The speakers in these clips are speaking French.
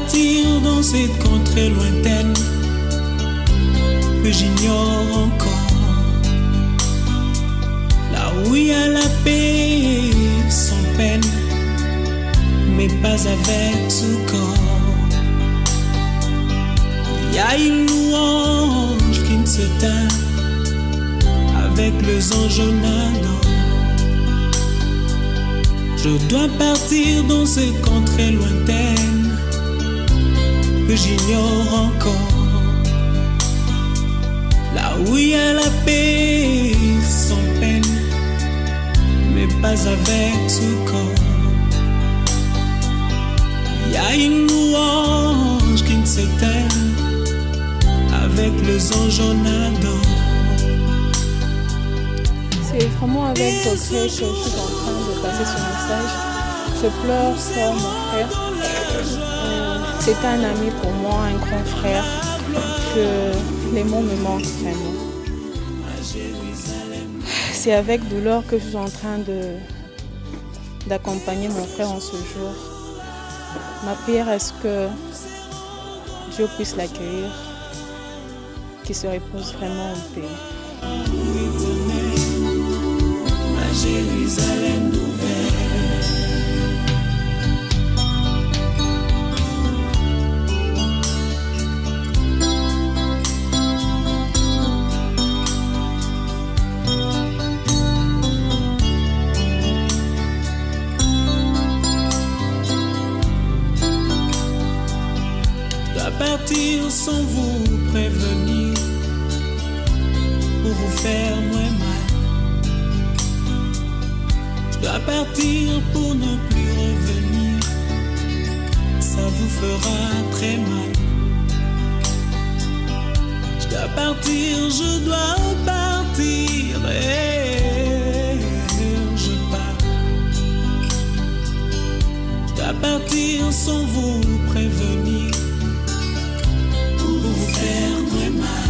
partir dans cette contrée lointaine que j'ignore encore, là où il y a la paix sans peine, mais pas avec ce corps. Il y a une louange qui ne se teint avec les anges en ardent. Je dois partir dans cette contrée lointaine que j'ignore encore, là où il y a la paix sans peine, mais pas avec ce corps. Il y a une louange qui ne s'éteint avec les anges en ardent. C'est vraiment avec regret que je suis en train de passer ce message. Je pleure pour mon frère. C'est un ami pour moi, un grand frère, que les mots me manquent vraiment. C'est avec douleur que je suis en train d'accompagner mon frère en ce jour. Ma prière est que Dieu puisse l'accueillir, qu'il se repose vraiment en paix. Jérusalem nouvelle, je dois partir sans vous prévenir pour vous faire moins mal. Je dois partir pour ne plus revenir, ça vous fera très mal. Je dois partir, je dois partir, et je pars. Je dois partir sans vous prévenir, pour vous faire très mal.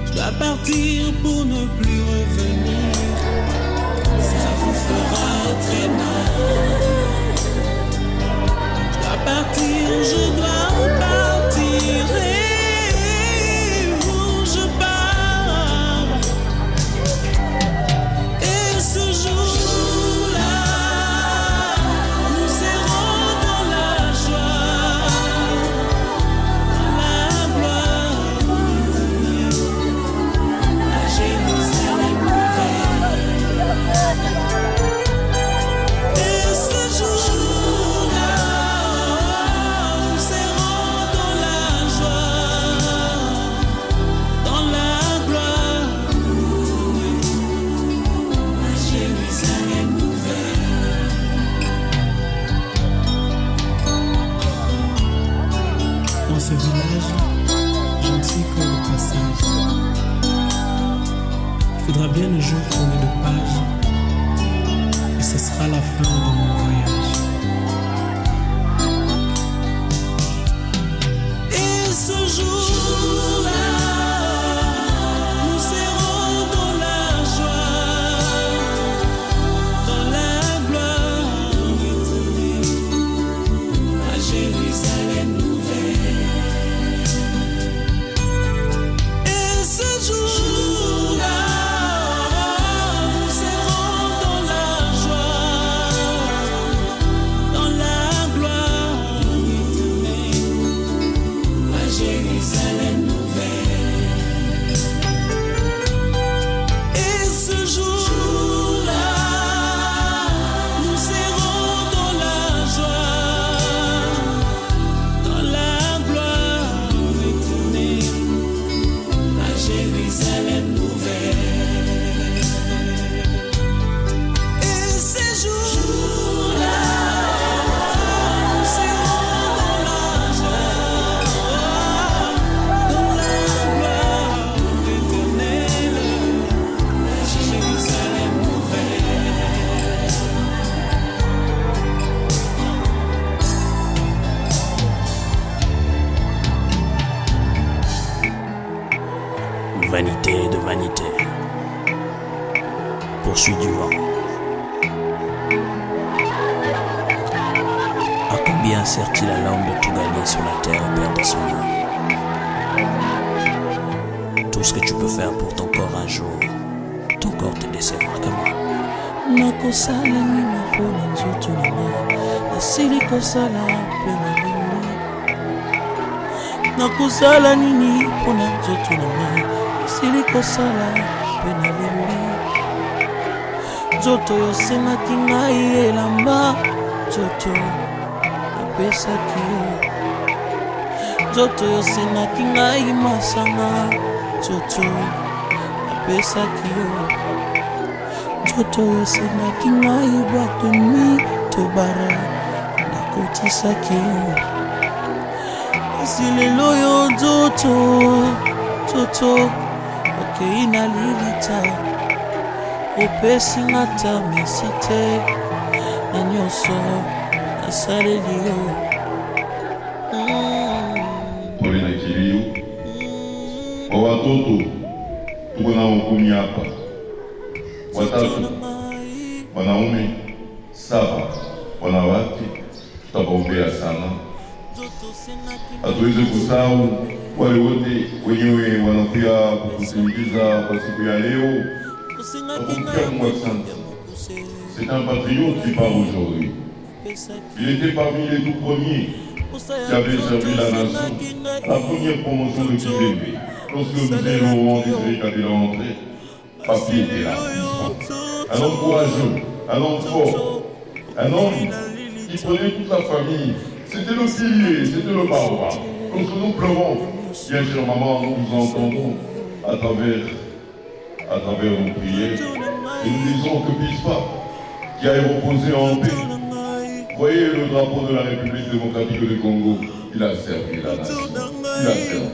Je dois partir pour ne plus revenir, ça vous fera très mal. Je dois partir, je dois partir, et vous, je pars. Et ce jour-là, nous serons dans la joie, dans la gloire éternelle, à Jérusalem nouvelle. Et ce jour-là, nous serons dans la joie, dans la gloire, à Jérusalem nouvelle. Dans ce village, je ne suis que le passage. Il faudra bien un jour tourner de page, et ce sera la fin de mon voyage. Et ce jour-là, nous serons dans la joie, dans la gloire éternelle, à Jérusalem nouvelle. Et ce jour-là, nous serons dans la joie, dans la gloire éternelle, à Jérusalem nouvelle. Et ce jour-là, nous serons dans la joie, dans la gloire éternelle, à Jérusalem nouvelle. Et ces jours-là, nous serons dans la joie, dans la gloire éternelle, à Jérusalem nouvelle. Vanité de vanité, poursuite du vent. À combien Satan sert-il à l'homme de tout gagner sur la terre et perdre son âme? Tout ce que tu peux faire pour ton corps un jour, ton corps te décevra comme moi. Nakosala nini mpona nzoto na ngai, nasili kosala mpe nalingi. Nakosala nini mpona nzoto na ngai, nasili kosala mpe nalingi. Nzoto yosengaki ngai elamba, nzoto napesaki yo. Nzoto yosengaki ngai masanga, nzoto napesaki yo. Nzoto yosengaki ngai boîte de nuit tobara, nakotisaki yo. Kasi lelo yo nzoto okei na lilita, opesi nga ta mesi te na nyonso nasaleli yo. Tole na kilio kwa watoto tuko nao 10 hapa, watatu wanaume, 7 wanawake. Tutawaombea sana, hatuweze kusahau wale wote wenyewe wanakuja kutusindikiza kwa siku ya leo. Nakumbukia Mungu asante. C'est un patriote qui part aujourd'hui. Il était parmi les tout premiers qui avaient servi la nation, la première promotion de Kilembe. Lorsque nous étions au moment d'Israël quand il est rentré, Papi était là. Un homme courageux, un homme fort, un homme qui prenait toute la famille. C'était le pilier, c'était le barba. Lorsque nous pleurons, bien sûr maman, nous vous entendons à travers nos prières. Et nous disons que Bispa, qui a reposé en paix, voyez le drapeau de la République démocratique du Congo, il a servi la nation. Il a servi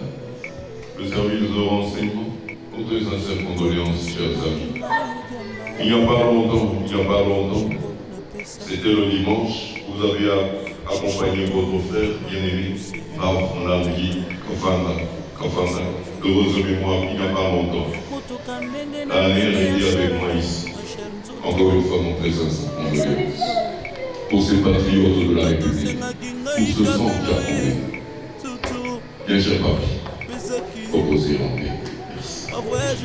le service de renseignement. Nos très sincères condoléances, chers amis. Il n'y a pas longtemps, c'était le dimanche, vous aviez accompagné votre frère bien-aimé, Namdi Kafanda, heureuse mémoire, il n'y a pas longtemps. L'année a été avec moi ici. Encore une fois, mon très sincère condoléances. Pour ces patriotes de la République, pour ce sang qui a coulé. Bien cher papi, opposé en paix.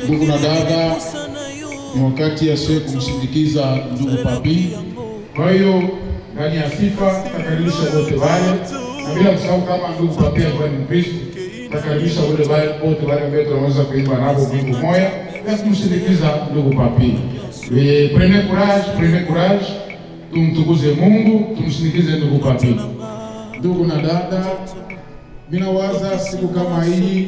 Ndugu na dada, ni wakati ya sisi kumsindikiza ndugu papi. Kwa hiyo ndani ya sifa takaribisha wote wale, na bila kusahau kama ndugu papi alikuwa ni Mkristo, takaribisha wote wale ambao tunaweza kuimba nabo wimbo moja na kumsindikiza ndugu papi. Prenez courage, tumtukuze Mungu, tumsindikize ndugu papi. Ndugu na dada, minawaza siku kama hii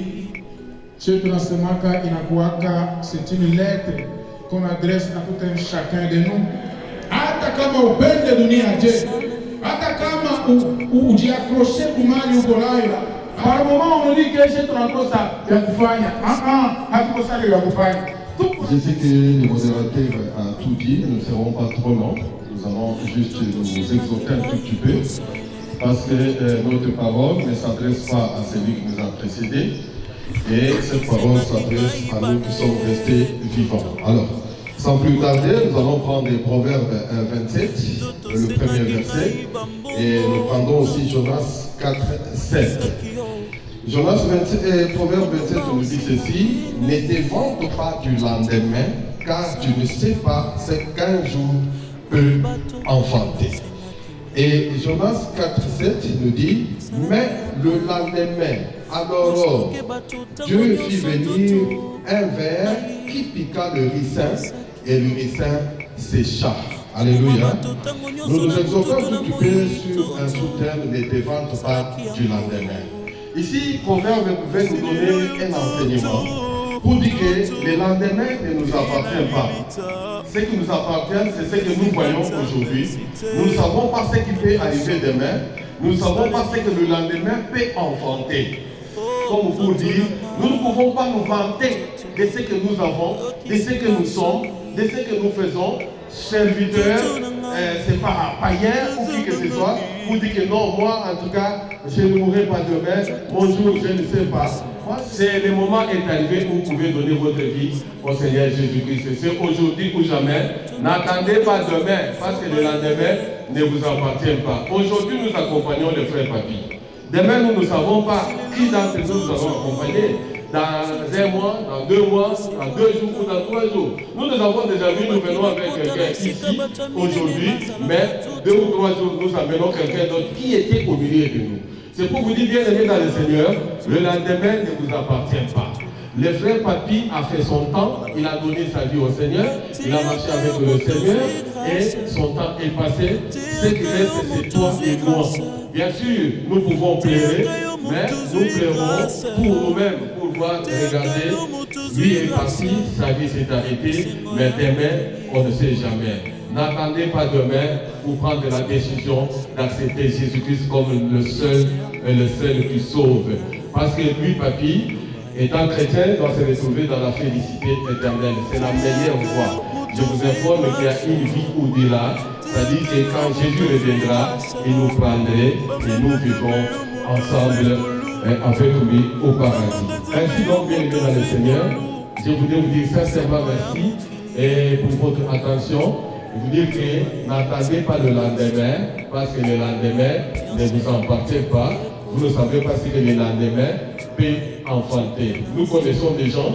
chez tunasemaka inakuwaka, c'est une lettre qu'on adresse à tout un chacun de nous. Hata kama upende dunia je, hata kama ujiakroshe kumali uko nayo, par moment on dit que c'est tunakosa ya kufanya. Hatukosa ya kufanya. Je sais que le modérateur a tout dit, nous ne serons pas trop longs, nous allons juste nous exhorter un tout petit peu, parce que notre parole ne s'adresse pas à celui qui nous a précédés, et cette parole s'adresse à nous qui sommes restés vivants. Alors, sans plus tarder, nous allons prendre les Proverbes 27, le premier verset, et nous prendrons aussi Jonas 4, 7. Jonas 27, Proverbe 27 nous dit ceci: ne te vante pas du lendemain, car tu ne sais pas ce qu'un jour peut enfanter. Et Jonas 4, 7 nous dit: mais le lendemain, à l'aurore, Dieu fit venir un ver qui piqua le ricin, et le ricin sécha. Alléluia. Nous nous exhortons tout petit peu sur un sous-terme: ne te vante pas du lendemain. Ici, Proverbe pouvait nous donner un enseignement pour dire que le lendemain ne nous appartient pas. Ce qui nous appartient, c'est ce que nous voyons aujourd'hui. Nous ne savons pas ce qui peut arriver demain. Nous ne savons pas ce que le lendemain peut enfanter. Comme pour dire, nous ne pouvons pas nous vanter de ce que nous avons, de ce que nous sommes, de ce que nous faisons, serviteurs, c'est pas païen ou qui que ce soit, pour dire que non, moi en tout cas, je ne mourrai pas demain, mon jour je ne sais pas. C'est le moment est arrivé où vous pouvez donner votre vie au Seigneur Jésus-Christ. C'est aujourd'hui ou jamais. N'attendez pas demain, parce que le lendemain ne vous appartient pas. Aujourd'hui, nous accompagnons le frère Papi. Demain, nous ne savons pas qui d'entre nous allons accompagner. Dans 1 mois, dans 2 mois, dans 2 jours ou dans 3 jours. Nous avons déjà vu, nous venons avec quelqu'un ici aujourd'hui, mais 2 ou 3 jours, nous amenons quelqu'un d'autre qui était au milieu de nous. C'est pour vous dire, bien aimé dans le Seigneur, le lendemain ne vous appartient pas. Le frère Papi a fait son temps, il a donné sa vie au Seigneur, il a marché avec le Seigneur et son temps est passé. Ce qui reste, c'est toi et moi. Bien sûr, nous pouvons pleurer, mais nous pleurons pour nous-mêmes, pour voir, regarder, lui est parti, sa vie s'est arrêtée, mais demain, on ne sait jamais. N'attendez pas demain pour prendre la décision d'accepter Jésus-Christ comme le seul qui sauve. Parce que lui, Papi, étant chrétien, doit se retrouver dans la félicité éternelle. C'est la meilleure voie. Je vous informe qu'il y a une vie au-delà. C'est-à-dire que quand Jésus reviendra, il nous prendrait et nous vivrons ensemble avec lui au paradis. Ainsi donc, bien aimé dans le Seigneur, je voudrais vous dire sincèrement merci et pour votre attention. Vous dire que n'attendez pas le lendemain, parce que le lendemain ne vous appartient pas. Vous ne savez pas ce que le lendemain peut enfanter. Nous connaissons des gens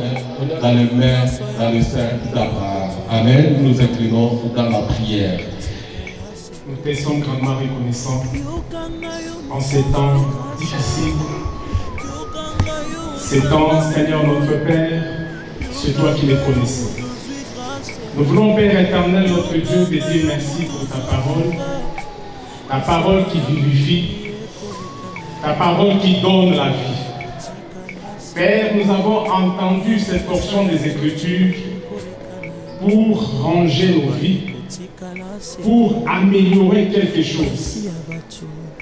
dans les mains, dans les seins d'Abraham. Amen. Nous nous inclinons dans la prière. Nous te sommes grandement reconnaissants en ces temps difficiles. Ces temps, Seigneur notre Père, c'est toi qui les connaissais. Nous voulons, Père éternel, notre Dieu, te dire merci pour ta parole qui vivifie, ta parole qui donne la vie. Père, nous avons entendu cette portion des Écritures pour ranger nos vies, pour améliorer quelque chose.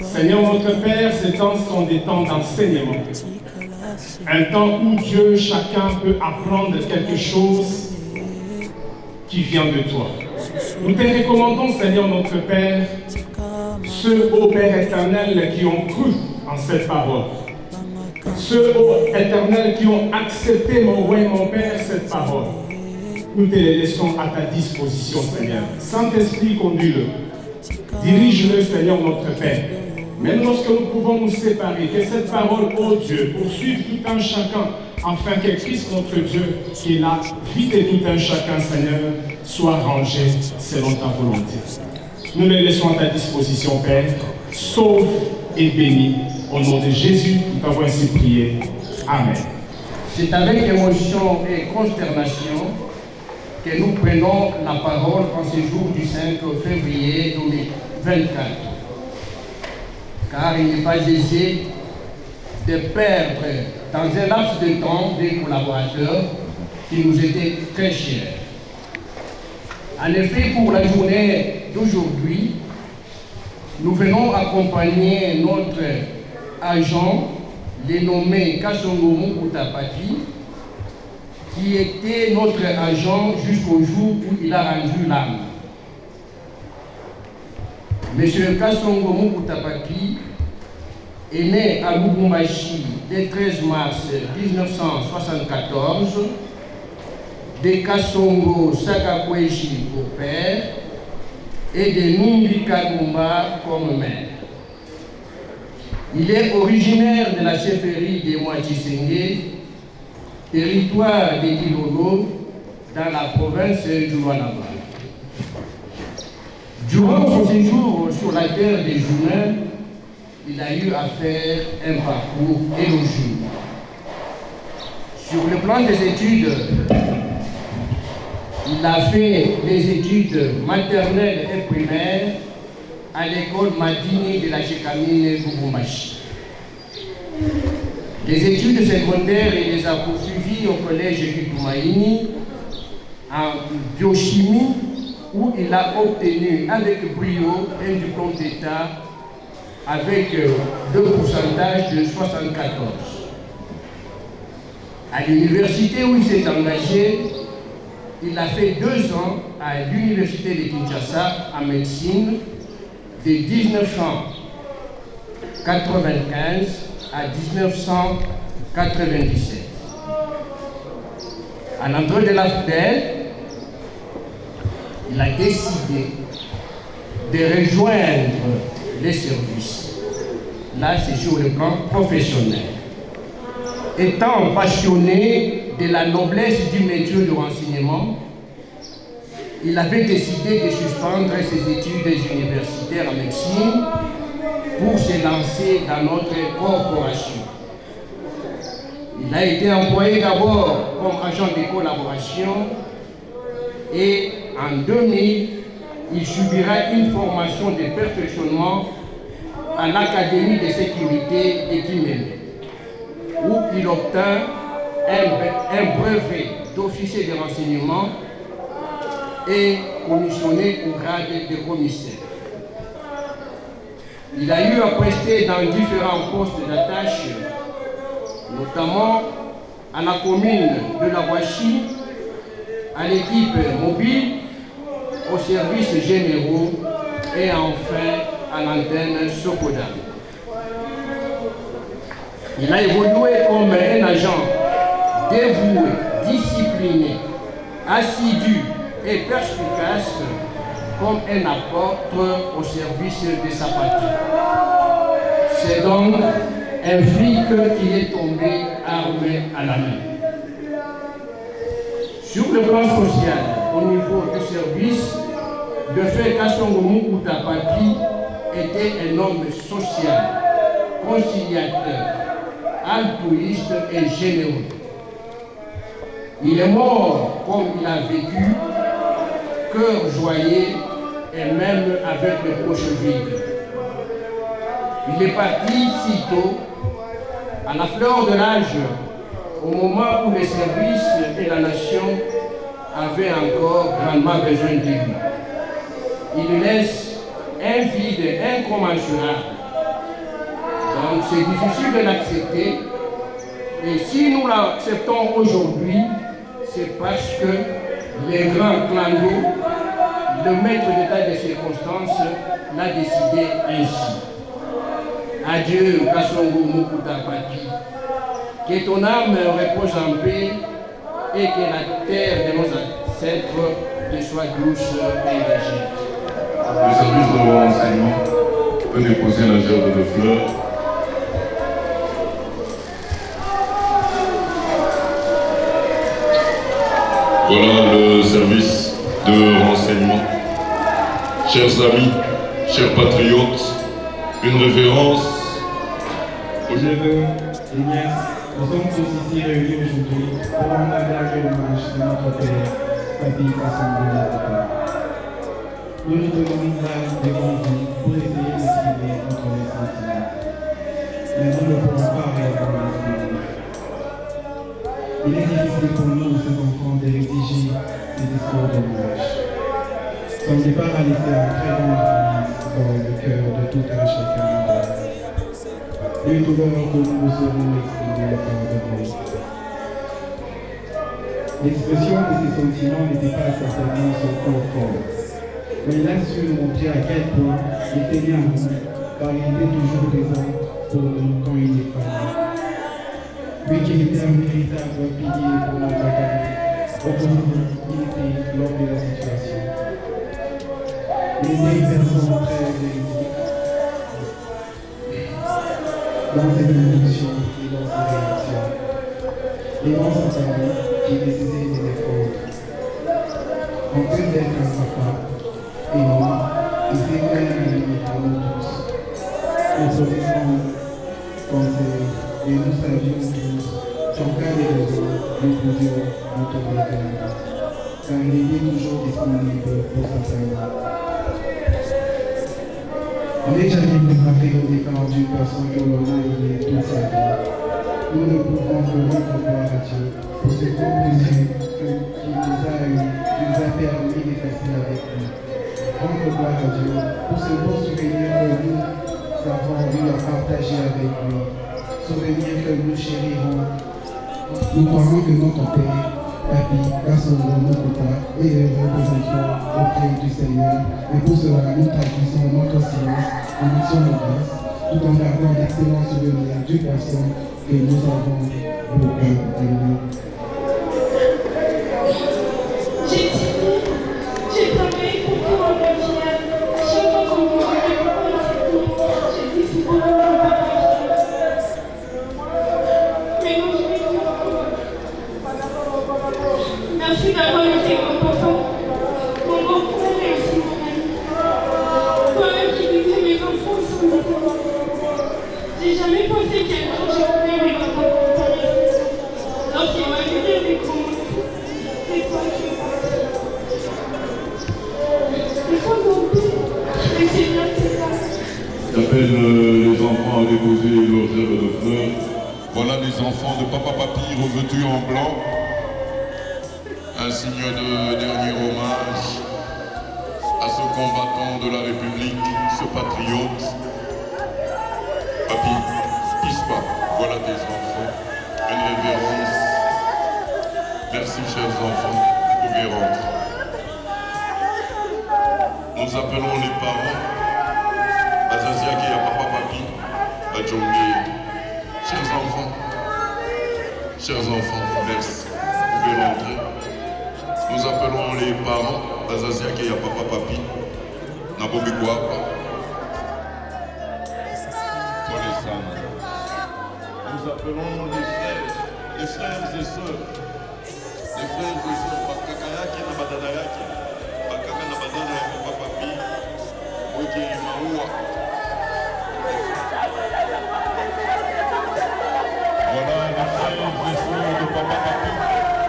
Seigneur notre Père, ces temps sont des temps d'enseignement. Un temps où Dieu, chacun peut apprendre quelque chose qui vient de toi. Nous te recommandons, Seigneur notre Père, ceux, ô Père éternel, qui ont cru en cette parole. Ceux, ô Éternel, qui ont accepté, mon roi et mon Père, cette parole. Nous te les laissons à ta disposition, Seigneur. Saint-Esprit, conduis-le. Dirige-le, Seigneur notre Père. Même lorsque nous pouvons nous séparer, que cette parole, ô Dieu, poursuive tout un chacun, afin que Christ notre Dieu, qui est là, vie de tout un chacun, Seigneur, soit rangé selon ta volonté. Nous les laissons à ta disposition, Père. Sauve et bénis. Au nom de Jésus, nous t'avons ainsi prié. Amen. C'est avec émotion et consternation que nous prenons la parole en ce jour du 5 février 2024. Car il n'est pas aisé de perdre dans un laps de temps des collaborateurs qui nous étaient très chers. En effet, pour la journée d'aujourd'hui, nous venons accompagner notre agent, dénommé Kasongo Mukuta Papi, qui était notre agent jusqu'au jour où il a rendu l'âme. Monsieur Kasongo Mukuta Papi est né à Lubumbashi le 13 mars 1974, de Kasongo Sakakweshi au père et de Numbi Kagumba comme mère. Il est originaire de la chefferie de Mouachisenge, territoire de Kilolo, dans la province du Lualaba. Durant son séjour sur la terre des humains, il a eu à faire un parcours élogieux. Sur le plan des études, il a fait les études maternelles et primaires à l'école Madini de la Chekamine Lubumbashi. Les études secondaires, il les a poursuivies au collège Kitumaini en biochimie, où il a obtenu avec brio un diplôme d'État avec le pourcentage de 74. À l'université où il s'est engagé, il a fait 2 ans à l'université de Kinshasa en médecine de 1995 à 1997. À l'entrée de la FDEL, il a décidé de rejoindre les services. Là, c'est sur le plan professionnel. Étant passionné de la noblesse du métier du renseignement, il avait décidé de suspendre ses études universitaires en médecine pour se lancer dans notre corporation. Il a été employé d'abord comme agent de collaboration et en 2000, il subira une formation de perfectionnement à l'Académie de sécurité de Kimélé, où il obtint un brevet d'officier de renseignement et commissionné au grade de commissaire. Il a eu à prester dans différents postes d'attache, notamment à la commune de la Ouachi, à l'équipe mobile, aux services généraux et enfin à l'antenne Sokoda. Il a évolué comme un agent dévoué, discipliné, assidu et perspicace comme un apôtre au service de sa patrie. C'est donc un flic qui est tombé armé à la main. Sur le plan social, au niveau du service, le fait Kassongo Mukuta Papi était un homme social, conciliateur, altruiste et généreux. Il est mort comme il a vécu, cœur joyeux et même avec les poches vides. Il est parti si tôt, à la fleur de l'âge, au moment où les services et la nation avaient encore grandement besoin de lui. Il laisse un vide incommensurable. Donc c'est difficile de l'accepter. Et si nous l'acceptons aujourd'hui, c'est parce que les grands clando, le maître d'état des circonstances, l'a décidé ainsi. Adieu, Kassongo Mukuta Papi. Que ton âme repose en paix et que la terre de nos ancêtres te soit douce et légère. Le service de renseignement peut déposer la gerbe de fleurs. Voilà le service de renseignement. Chers amis, chers patriotes, une révérence. Neveux et nièces, nous sommes tous ici réunis aujourd'hui pour rendre un dernier hommage à notre père, Papi Kassongo Mukuta. Nous nous donnons une balle de grande vie pour essayer d'exprimer notre ressentiment. Mais nous ne pourrons pas réellement l'exprimer. Il est difficile pour nous, ces enfants, de rédiger ces discours d'hommage. Son départ a laissé un très grand trace dans le cœur de tout un chacun d'entre nous. Une douleur que nous saurons exprimer par de vous. L'expression de ces sentiments n'était pas certainement son corps fort, mais il a su nous montrer à quel point il tenait à nous, car il était toujours présent pour nous quand il est parlé. Lui qui était un véritable pilier pour notre qualité, opportunité lors de la situation. Il était une personne très véridique dans ses émotions et dans ses réactions. Et dans sa famille qui nécessitait des efforts. En plus d'être un papa, et moi, il s'est fait un ami pour nous tous. Nous sommes conseils et nous savions tous qu'en cas de besoin, nous pouvions nous tourner vers lui, car il était toujours disponible pour sa famille. On n'est jamais frappé au départ d'une personne que l'on a aimée toute sa vie. Nous ne pouvons que rendre gloire à Dieu pour ce grand plaisir qu'il nous a permis d'effacer avec lui. Rendre gloire à Dieu pour ce beau souvenir que nous avons eu à partager avec lui. Souvenir que nous chérirons. Nous croyons que notre Père, Papi Kassongo Mukuta, est le représentant auprès du Seigneur. Et pour cela, nous traduisons notre silence en action de grâce, tout en gardant d'excellents souvenirs d'une personne que nous avons beaucoup aimée. J'ai tiré, j'ai pleuré pour que l'on revienne. J'ai J'appelle les enfants à déposer leurs herbes de fleurs. Voilà les enfants de Papa Papi revêtus en blanc. Un signe de dernier hommage à ce combattant de la République, ce patriote. Papi, Ispa, voilà tes enfants. Une révérence. Merci, chers enfants. Vous pouvez rentrer. Nous appelons les parents. Azazia qui a Papa Papi, à Djongé. Chers enfants, merci. Vous pouvez rentrer. Nous appelons les parents d'Azazia qui a Papa Papi, Nabobi Guapa, pour les femmes. Nous appelons les frères et sœurs, Bakakayaki na Badadayaki, Bakaka na Badana ya Papa Papi, Oje Maoua. Voilà les frères et sœurs de Papa Papi.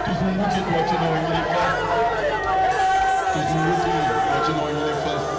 Tous les gens qui doivent être dans les faces. Tous les gens qui doivent être dans les faces.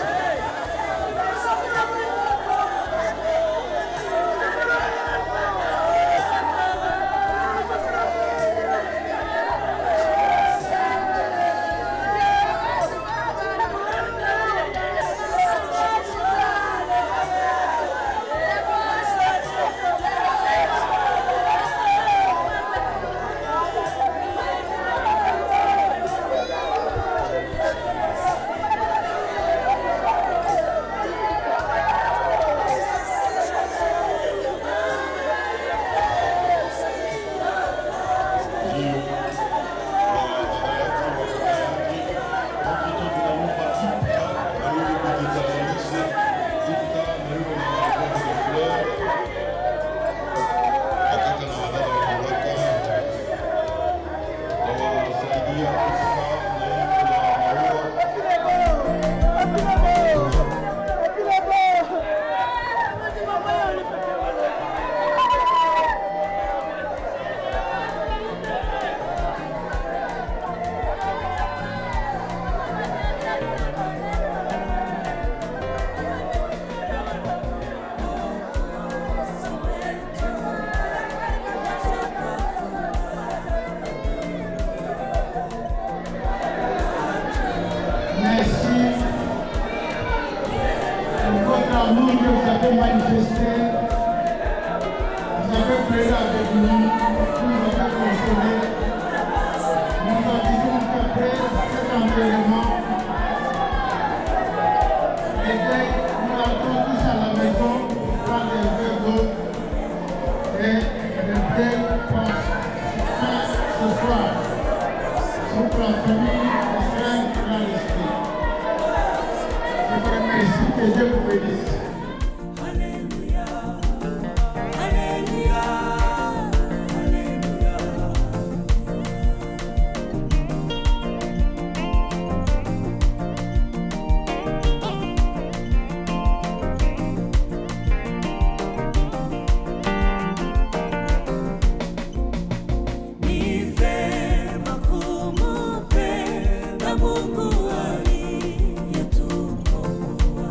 Mungu aliyetukomboa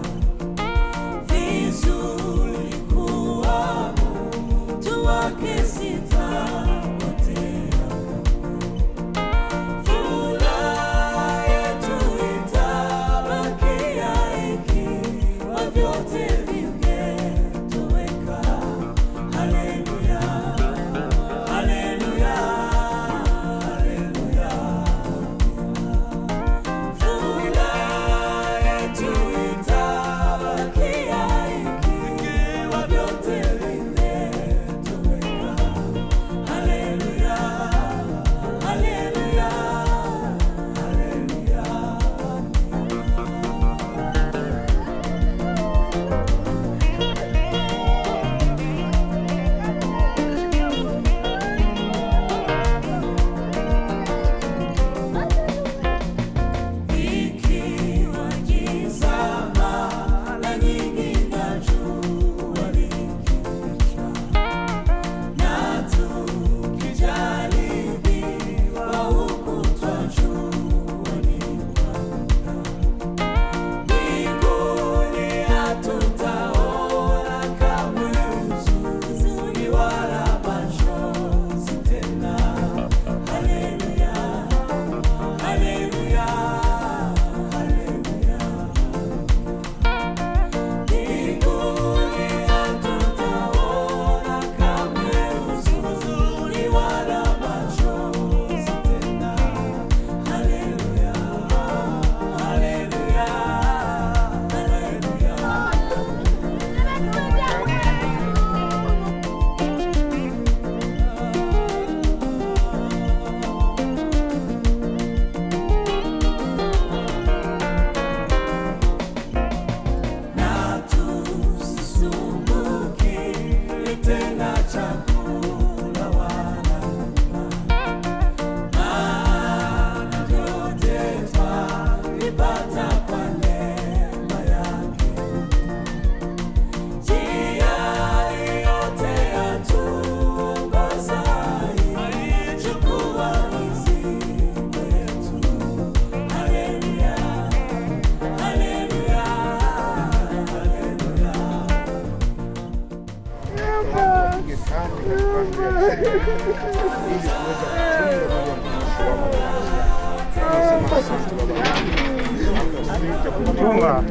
Funga.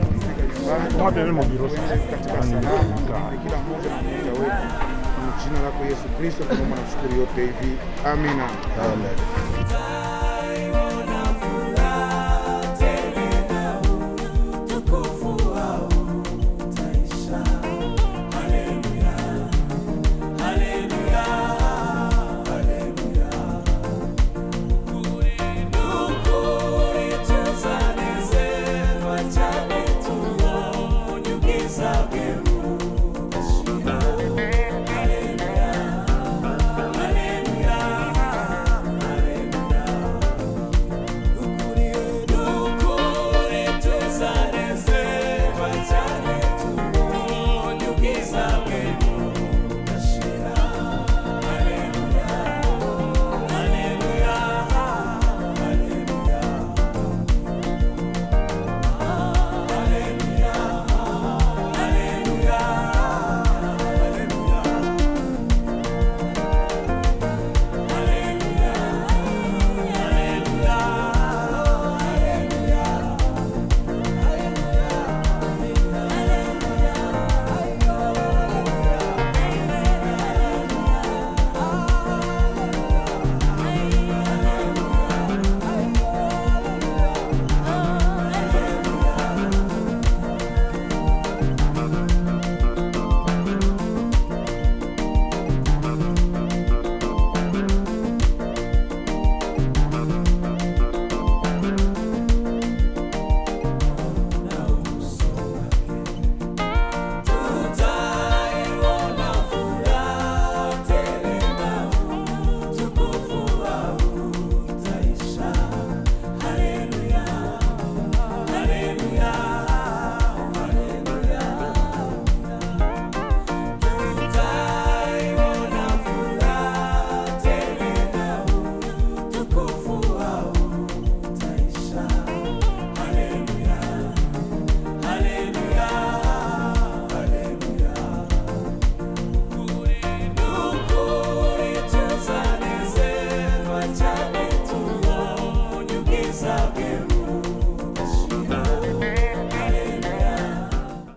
Kama tena mbiro sasa. Katika salamu kila mmoja na mmoja wetu. Kwa jina lako Yesu Kristo tunaomba na kushukuru yote hivi. Amina. Amen.